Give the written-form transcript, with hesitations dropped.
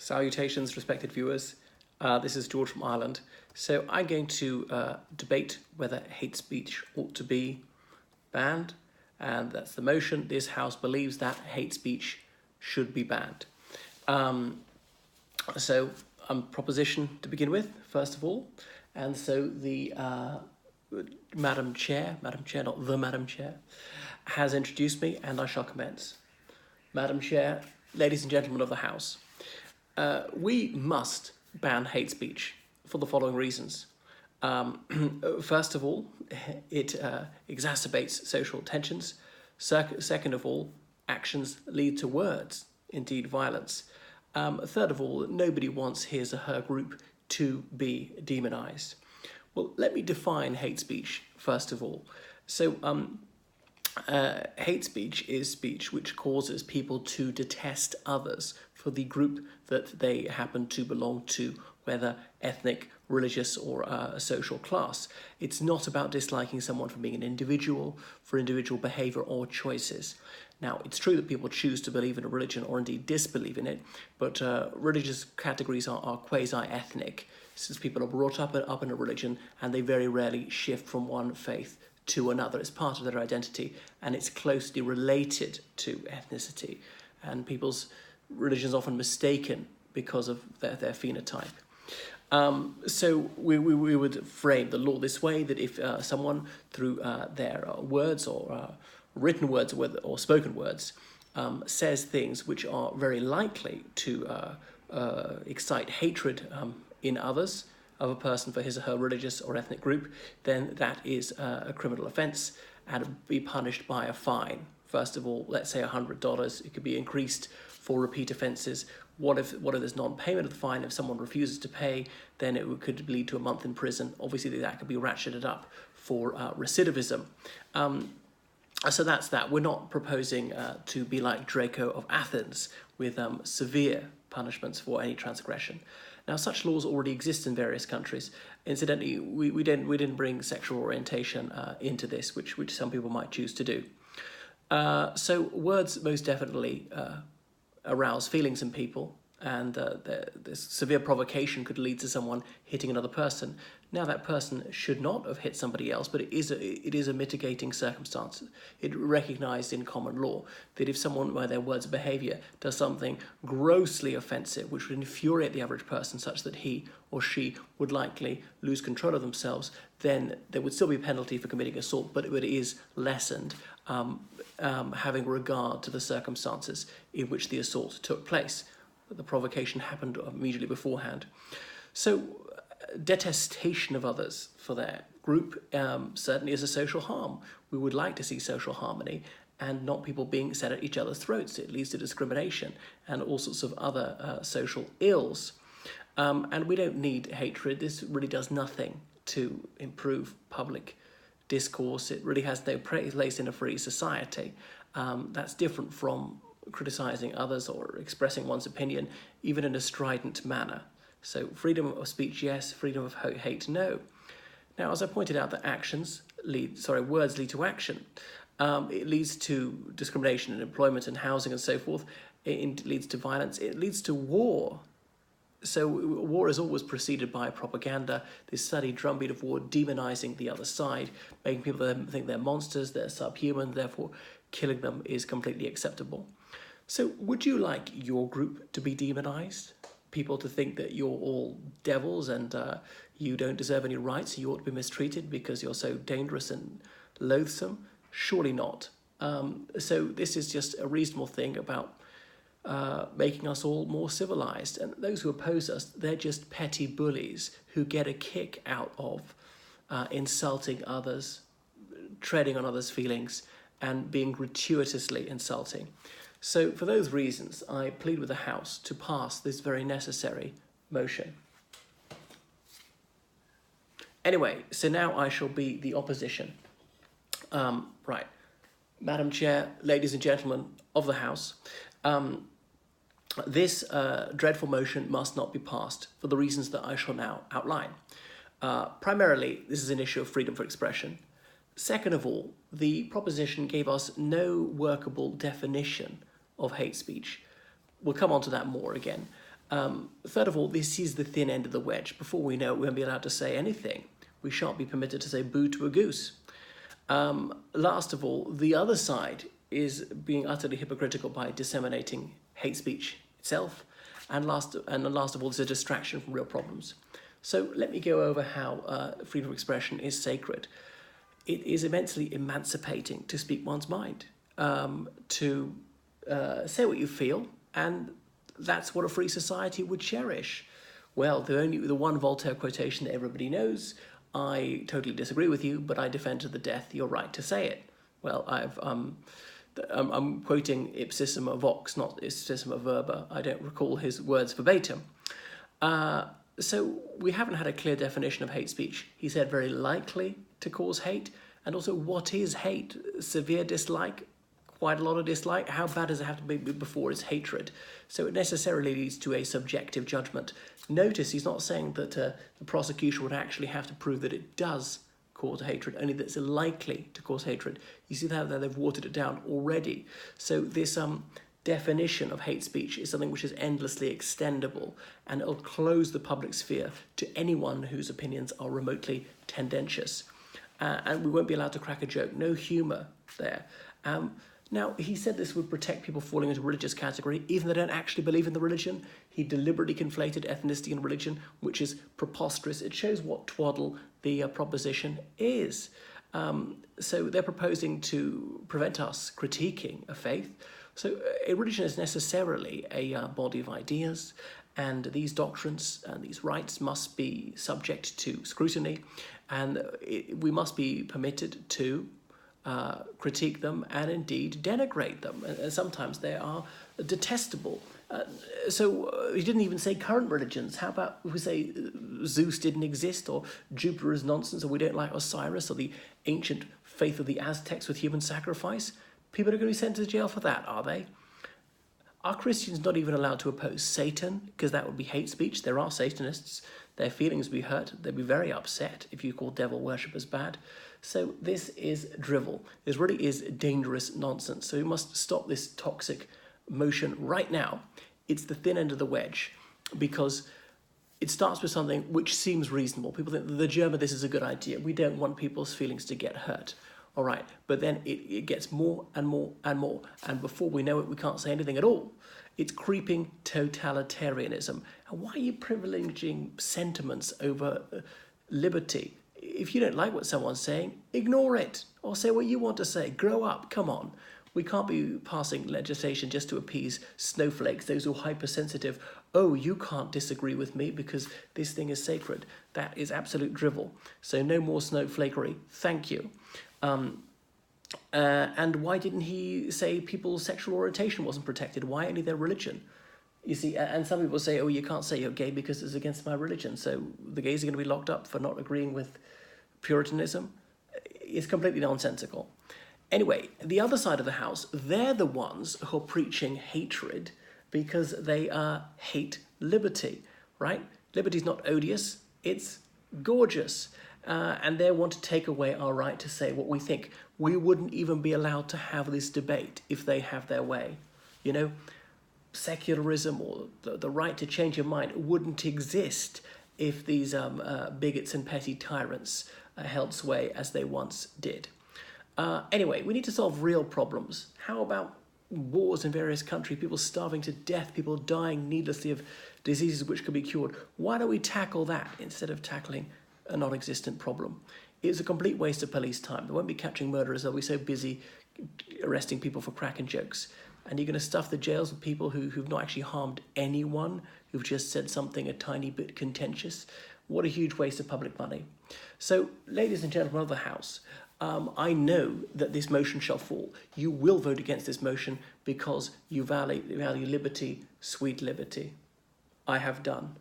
Salutations, respected viewers. This is George from Ireland. So I'm going to debate whether hate speech ought to be banned, and that's the motion. This House believes that hate speech should be banned. So proposition to begin with, first of all, and so the Madam Chair, not the Madam Chair, has introduced me, and I shall commence. Madam Chair, ladies and gentlemen of the House, we must ban hate speech for the following reasons. First of all, it exacerbates social tensions. Second of all, actions lead to words, indeed violence. Third of all, nobody wants his or her group to be demonized. Well, let me define hate speech, first of all. So, hate speech is speech which causes people to detest others for the group that they happen to belong to, whether ethnic, religious, or a social class. It's not about disliking someone for being an individual, for individual behavior or choices. Now, it's true that people choose to believe in a religion or indeed disbelieve in it, but religious categories are quasi-ethnic, since people are brought up in a religion and they very rarely shift from one faith to another. It's part of their identity, and it's closely related to ethnicity. And people's religion is often mistaken because of their phenotype. So we would frame the law this way, that if someone through their words or written words or spoken words says things which are very likely to excite hatred in others of a person for his or her religious or ethnic group, then that is a criminal offence and be punished by a fine. First of all, let's say $100. It could be increased for repeat offences. What if there's non-payment of the fine? If someone refuses to pay, then it could lead to a month in prison. Obviously, that could be ratcheted up for recidivism. So that's that. We're not proposing to be like Draco of Athens with severe punishments for any transgression. Now, such laws already exist in various countries. Incidentally, we didn't bring sexual orientation into this, which some people might choose to do. So words most definitely arouse feelings in people, and this severe provocation could lead to someone hitting another person. Now, that person should not have hit somebody else, but it is a mitigating circumstance. It recognised in common law that if someone, by their words or behaviour, does something grossly offensive, which would infuriate the average person such that he or she would likely lose control of themselves, then there would still be a penalty for committing assault, but it is lessened, having regard to the circumstances in which the assault took place. The provocation happened immediately beforehand. So detestation of others for their group certainly is a social harm. We would like to see social harmony and not people being set at each other's throats. It leads to discrimination and all sorts of other social ills. And we don't need hatred. This really does nothing to improve public discourse. It really has no place in a free society. That's different from criticising others or expressing one's opinion, even in a strident manner. So freedom of speech, yes. Freedom of hate, no. Now, as I pointed out, that words lead to action. It leads to discrimination in employment and housing and so forth. It leads to violence. It leads to war. So war is always preceded by propaganda, this steady drumbeat of war demonising the other side, making people think they're monsters, they're subhuman, therefore killing them is completely acceptable. So would you like your group to be demonised? People to think that you're all devils and you don't deserve any rights, you ought to be mistreated because you're so dangerous and loathsome? Surely not. So this is just a reasonable thing about making us all more civilised. And those who oppose us, they're just petty bullies who get a kick out of insulting others, treading on others' feelings, and being gratuitously insulting. So for those reasons, I plead with the House to pass this very necessary motion. Anyway, so now I shall be the opposition. Right. Madam Chair, ladies and gentlemen of the House, this dreadful motion must not be passed for the reasons that I shall now outline. Primarily, this is an issue of freedom for expression. Second of all, the proposition gave us no workable definition of hate speech. We'll come on to that more again. Third of all, this is the thin end of the wedge. Before we know it, we won't be allowed to say anything. We shan't be permitted to say boo to a goose. Last of all, the other side is being utterly hypocritical by disseminating hate speech itself. And last of all, there's a distraction from real problems. So let me go over how freedom of expression is sacred. It is immensely emancipating to speak one's mind, to say what you feel, and that's what a free society would cherish. Well, the one Voltaire quotation that everybody knows, I totally disagree with you, but I defend to the death your right to say it. Well, I'm quoting ipsissima vox, not ipsissima verba. I don't recall his words verbatim. So we haven't had a clear definition of hate speech. He said very likely to cause hate. And also, what is hate? Severe dislike? Quite a lot of dislike? How bad does it have to be before it's hatred? So it necessarily leads to a subjective judgment. Notice he's not saying that the prosecution would actually have to prove that it does cause hatred, only that it's likely to cause hatred. You see that they've watered it down already. So this definition of hate speech is something which is endlessly extendable, and it'll close the public sphere to anyone whose opinions are remotely tendentious. And we won't be allowed to crack a joke. No humour there. Now, he said this would protect people falling into religious category, even if they don't actually believe in the religion. He deliberately conflated ethnicity and religion, which is preposterous. It shows what twaddle the proposition is. So they're proposing to prevent us critiquing a faith. So a religion is necessarily a body of ideas, and these doctrines and these rights must be subject to scrutiny, and we must be permitted to critique them and indeed denigrate them. And sometimes they are detestable. So he didn't even say current religions. How about if we say Zeus didn't exist, or Jupiter is nonsense, or we don't like Osiris, or the ancient faith of the Aztecs with human sacrifice? People are going to be sent to jail for that, are they? Are Christians not even allowed to oppose Satan? Because that would be hate speech. There are Satanists. Their feelings would be hurt. They'd be very upset if you call devil worshippers bad. So this is drivel. This really is dangerous nonsense. So we must stop this toxic motion right now. It's the thin end of the wedge, because it starts with something which seems reasonable. People think the germ of this is a good idea. We don't want people's feelings to get hurt. All right, but then it gets more and more and more. And before we know it, we can't say anything at all. It's creeping totalitarianism. And why are you privileging sentiments over liberty? If you don't like what someone's saying, ignore it, or say what you want to say. Grow up, come on. We can't be passing legislation just to appease snowflakes, those who are hypersensitive. Oh, you can't disagree with me because this thing is sacred. That is absolute drivel. So no more snowflakery. Thank you. And why didn't he say people's sexual orientation wasn't protected? Why only their religion? You see, and some people say, oh, you can't say you're gay because it's against my religion, so the gays are going to be locked up for not agreeing with Puritanism. It's completely nonsensical. Anyway, the other side of the house, they're the ones who are preaching hatred because they hate liberty, right? Liberty's not odious, it's gorgeous. And they want to take away our right to say what we think. We wouldn't even be allowed to have this debate if they have their way. You know, secularism or the right to change your mind wouldn't exist if these bigots and petty tyrants held sway as they once did. Anyway, we need to solve real problems. How about wars in various countries, people starving to death, people dying needlessly of diseases which could be cured? Why don't we tackle that instead of tackling a non-existent problem? It's a complete waste of police time. They won't be catching murderers. They'll be so busy arresting people for cracking jokes. And you're going to stuff the jails with people who've not actually harmed anyone, who've just said something a tiny bit contentious. What a huge waste of public money. So, ladies and gentlemen of the House, I know that this motion shall fall. You will vote against this motion because you value liberty, sweet liberty. I have done.